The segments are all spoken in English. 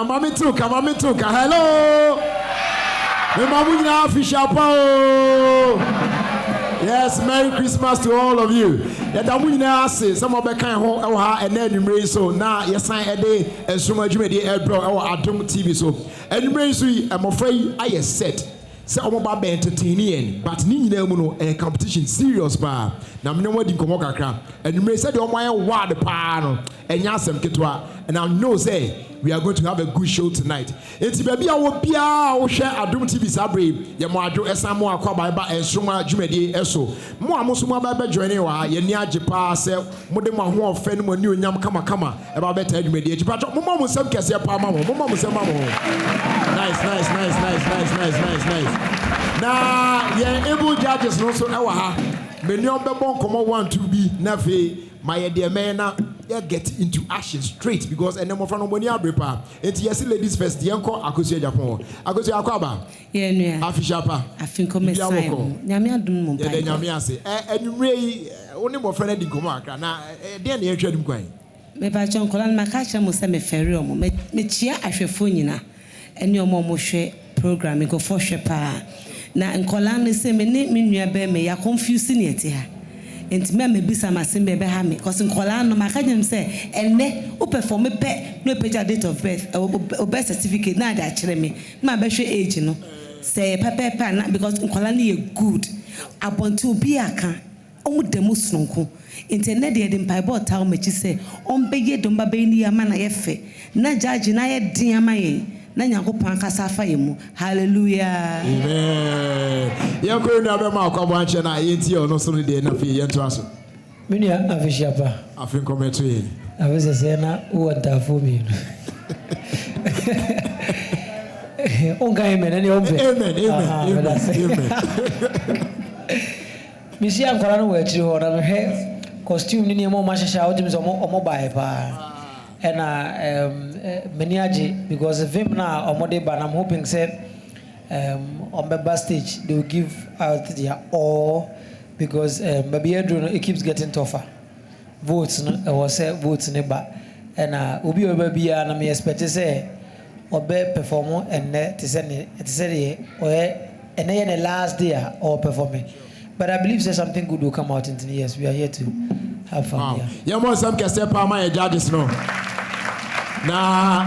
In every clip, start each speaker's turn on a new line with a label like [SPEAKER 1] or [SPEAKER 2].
[SPEAKER 1] Mami Tuka. Hello. Me mamu na official pow. Yes, Merry Christmas to all of you. Yadamu na ase some obeka ho e ha ena anumre so na yesan ede ensuma dwumede ebro e wo Adom TV so. Anumre so yi amofra yi aye set. Se omoba be entertaining but ni nyina mu no competition serious ba. Na me no wadi nkomo kakra. Anumre se de omo aye ward pa no enya asem ketwa. And I know say we are going to have a good show tonight. Enti baby awo bia wo hwe Adom TV sabre ye mo adwo esamo akwaba ba ensuma dwumede eso. Mo amoso mo ba join wa ye ni ajepa se mo de mo ho ofe no mo ni onyam kama e ba beta dwumede ajepa mo mo sem kese pa ma mo mo sem ma mo. Nice. Na ye able judges no so e wa ha. Many on be bon komo 1 2 bi na fe my dear man na get into action straight because and no from money abrepa enti yes ladies first the enko akosu Japan akosu akwaba
[SPEAKER 2] ye nua
[SPEAKER 1] official pa
[SPEAKER 2] afinko mesan nyame adum mo pa
[SPEAKER 1] ye nyame ase enumre yi woni mo friend di komo akra na de na ye twadum kwan
[SPEAKER 2] me ba chon kola na ka cha mo se me fere omo me chia ahwefo nyina ene omo mo hwe program go for hwe pa na nkola ne se me ne me nua be me ya confuse ne eti ha enti me bisa masembe be ha me cause nkola no makanyem say enne o perform pe no page date of birth o birth certificate na da kire me na be hwe age no say pepe na because nkola no ye good abonti obi aka o demo snonko internet de mpaibo tawo mechi say on beye domba be ni ama na ye fe na judge na ye din ama ye na nyakopan kasa fa yemu hallelujah
[SPEAKER 1] amen yanko na be ma kwabo anche na yenti ono so de na fi yento aso
[SPEAKER 3] mini afishia pa
[SPEAKER 1] afin kometo ye
[SPEAKER 3] avese se na o ntafo mi onga amen ni ombe amen misi ankora no wa chiri ho na me he costume ni mo ma shasha o dimi so mo bae pa and many aji because of him now omode but I'm hoping say on the bus stage they will give out their all because maybe it keeps getting tougher votes no was say votes ne ba and obi obi na me expect say obe perform and to say or and then the last day or performing but I believe say something good will come out in 10 years. We are here to have fun. Wow.
[SPEAKER 1] Yeah, more some can say my judges no. Na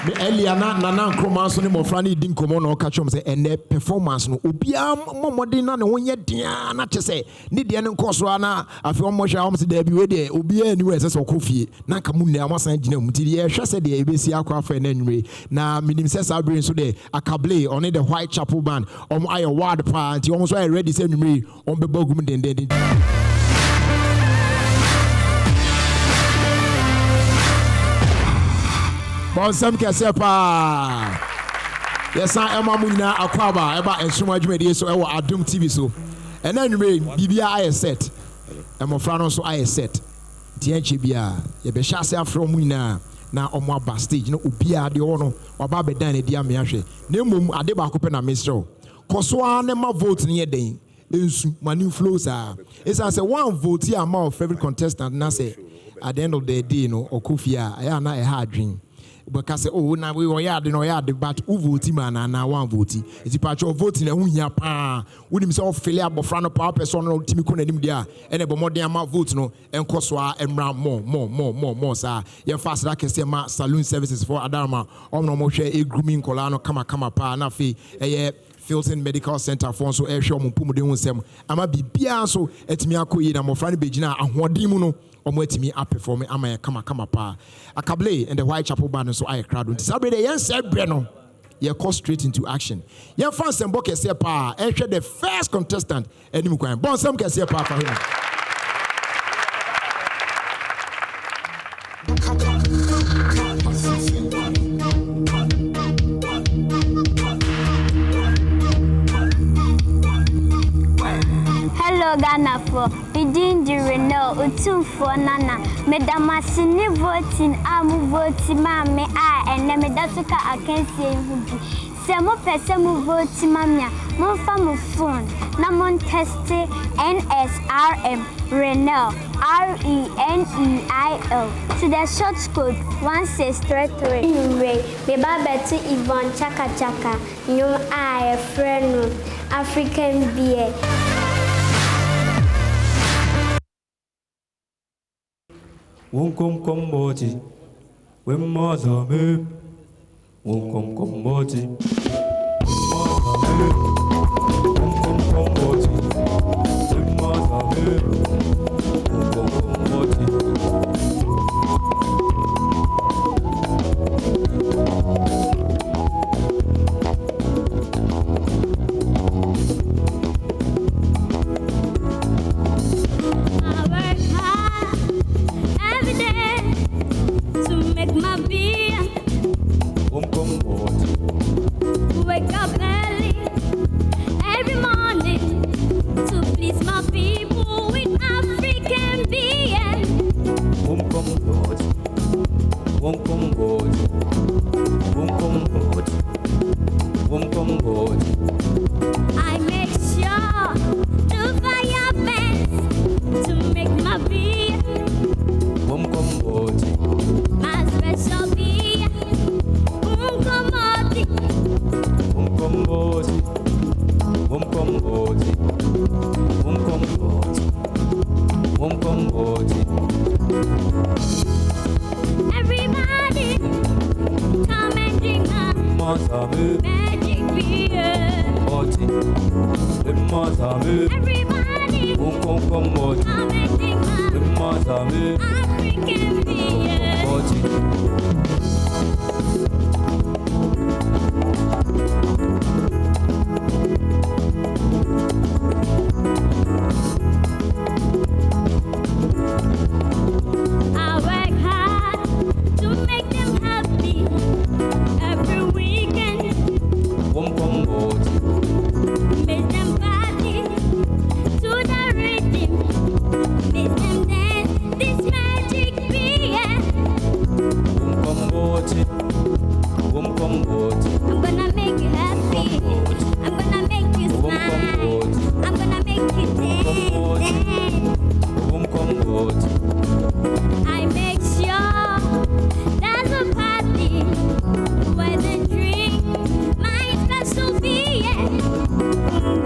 [SPEAKER 1] me earlier na nkroma so ne mofra ne din komo no ka chom say ene performance no obia momode na ne wonye dia na che say ne dia ne nkoso na afi omo hwa om se da bi we de obia ni we se so kofie na ka mu nua amasan gina mu ti ye hwa se de e besi akwa afa na nwure na minim se sa brain so de akable on the Whitechapel band om aye ward pa anti om so aye ready se nwure om be bagum den Bon sam kese pa. Yes Emma Munina akwaba eba ensuma dwumede so ewo Adom TV so. Ena nwure bibia aye set. Emofra no so aye set. Tianche bia ye be hyase afro munina na omo aba stage no obia de wo no oba be dan na dia me ahwe. Na mom ade ba kope na mesro. Koso an ma vote ne den. Ensu mani flows are. It's as a one vote here among favorite contestant na say at the end of the day no okofia aya na e ha adwin. Because oh na we yard no yard but who vote man na one vote it patcho voting na hunya pa wonim say ofele abofra no pa person no timi ko nanim dia ene bo modern ama vote no enkoso a emra more sa ye fast that kese ma saloon services for Adama omno mo hwe e grooming kola no kama pa na fe eye Filton Medical Center for so e hwe ompum de hu sem ama bibia so etimi akoyi na mofra no begina ahoden mu no omo etimi a perform ama kama pa akable and the Whitechapel band so I crowd until sabre the yen said no you call straight into action yen fan sembo kese pa e hwe the first contestant enim kwan bon sem kese pa for him.
[SPEAKER 4] Hello Ghana for Bidin Direno Utumfo Nana Medamasini voting amu voting mame and Nemedasuka akensi hudi Se mo pese mo vote mamia, mo fa mo phone, na mon teste NSRM Renel RENEIL to the short code 1633.
[SPEAKER 5] Me babeti Yvonne Chaka Chaka, nyum a friend African beer.
[SPEAKER 6] Won't come body, when mother me. Won't come body, won't come body, when mother me. Won't come body.
[SPEAKER 4] Wake up early every morning to please my people with African beer.
[SPEAKER 6] Won't come body, won't come body, won't come body, won't come body.
[SPEAKER 4] I make sure to fire best to make my beer.
[SPEAKER 6] Won't come body,
[SPEAKER 4] My special beer. Won't come body.
[SPEAKER 6] won't come body, won't come body, won't come body, won't come body.
[SPEAKER 4] Everybody, come and drink my
[SPEAKER 6] Mother me,
[SPEAKER 4] magic beer.
[SPEAKER 6] body, the mother me.
[SPEAKER 4] Everybody,
[SPEAKER 6] Won't come body,
[SPEAKER 4] come and drink
[SPEAKER 6] the
[SPEAKER 4] my
[SPEAKER 6] mother me.
[SPEAKER 4] African beer.
[SPEAKER 6] Body.
[SPEAKER 4] I work hard to make them happy every weekend.
[SPEAKER 6] Won't come body,
[SPEAKER 4] Make them party to the rhythm. Make them dance this magic beer.
[SPEAKER 6] won't come body, won't come body,
[SPEAKER 4] I'm gonna make you happy. I'm gonna make you smile. I'm gonna make you dance.
[SPEAKER 6] won't come body.
[SPEAKER 4] I make sure there's a party where they drink my special beer.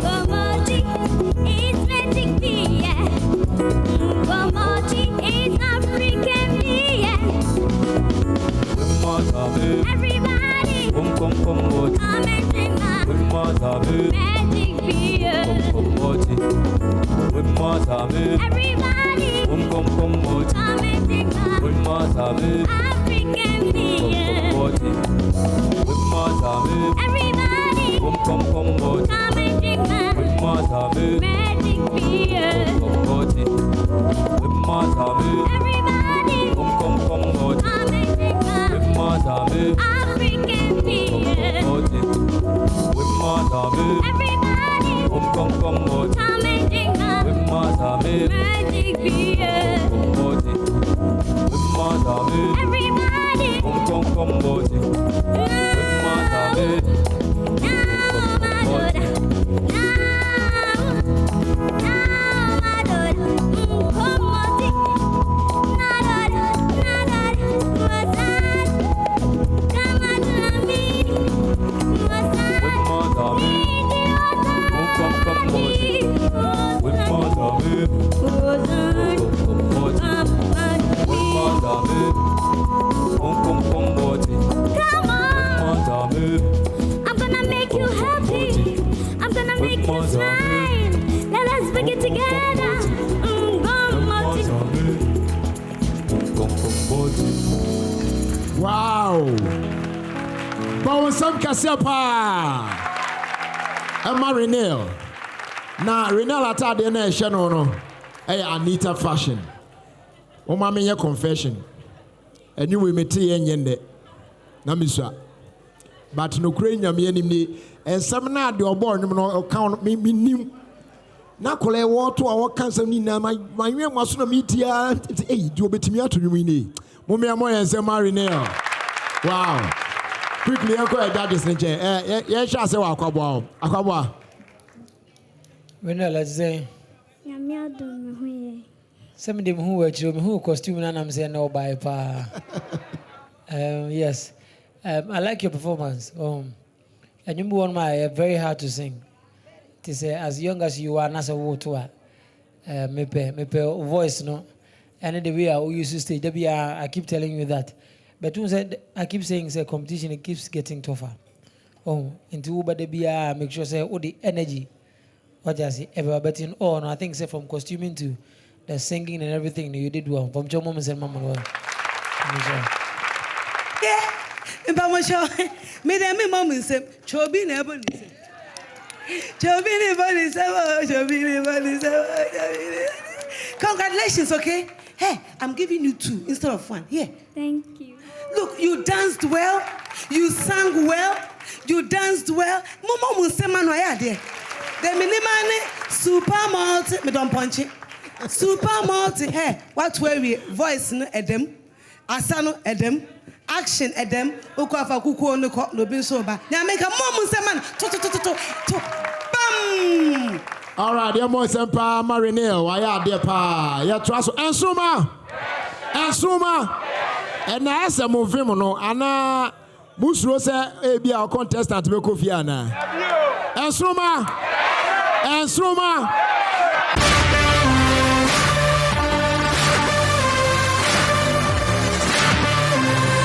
[SPEAKER 4] Ngomoji is magic beer. Ngomoji is African beer.
[SPEAKER 6] When mother me,
[SPEAKER 4] Everybody,
[SPEAKER 6] won't come body,
[SPEAKER 4] come and drink my
[SPEAKER 6] when mother me,
[SPEAKER 4] magic beer.
[SPEAKER 6] come body, when mother me,
[SPEAKER 4] Everybody,
[SPEAKER 6] won't come body,
[SPEAKER 4] come and drink my
[SPEAKER 6] when mother me,
[SPEAKER 4] African
[SPEAKER 6] come
[SPEAKER 4] beer.
[SPEAKER 6] body, when mother me,
[SPEAKER 4] Everybody,
[SPEAKER 6] won't come body,
[SPEAKER 4] come and drink my
[SPEAKER 6] when mother me,
[SPEAKER 4] magic beer.
[SPEAKER 6] come body, when mother me,
[SPEAKER 4] Everybody,
[SPEAKER 6] come body,
[SPEAKER 4] come and drink my
[SPEAKER 6] when mother me,
[SPEAKER 4] African beer.
[SPEAKER 6] body, when mother me,
[SPEAKER 4] Everybody,
[SPEAKER 6] come body,
[SPEAKER 4] come and drink my
[SPEAKER 6] when mother me,
[SPEAKER 4] magic beer.
[SPEAKER 6] come body, when mother me,
[SPEAKER 4] Everybody,
[SPEAKER 6] come body, when mother me,
[SPEAKER 4] now, my daughter, now, my daughter, come on, I'm gonna make you happy. I'm gonna make you smile. Let us bring it together.
[SPEAKER 1] Wow. Bawon sam kase pa. Emma Renel. Na Renel atade na ehye no no. Anita fashion. O ma me confession. Anyway mete yenye na misua. But no kure nyame anim ni ensam na de obo nim no account me nim. Na kole wo to a wo kansam ni na manwe maso na metia di obetimi ato nwum ni. Mo me amo ensam Renel. Wow. Quickly, uncle, that is the chair. Yes, I say, Aquaba.
[SPEAKER 3] When let's say, some of them who were children who costume and I'm saying no by pa. Yes, I like your performance. And you one my very hard to sing. To say as young as you are, Nasa Wotua, me voice no, and the way I used to stay. I keep telling you that. But you said I keep saying say competition it keeps getting tougher. Into Uber the make sure say all the energy. What I say ever betting on. I think say from costuming to the singing and everything you did well. From your mom and mama.
[SPEAKER 2] Yeah, but my show. Me them me mom say chobi never listen. Chobi never listen. Congratulations, okay? Hey, I'm giving you 2 instead of 1. Here.
[SPEAKER 5] Thank you.
[SPEAKER 2] Look, you danced well, you sang well, you danced well. Mama will say, man, why are there? The minimum super multi, me don't punch it. Super multi, hey, what were we? Voice no edem, asano edem, action edem, ukwafa kuku no bin soba. Now make a mom say, man, to, bam.
[SPEAKER 1] All right, dear boy, Sempa Marinel, why are there, pa? Ya trust and Suma. And I asked a movie, no, Anna Musrosa, be our contestant, Mekofiana. And Suma.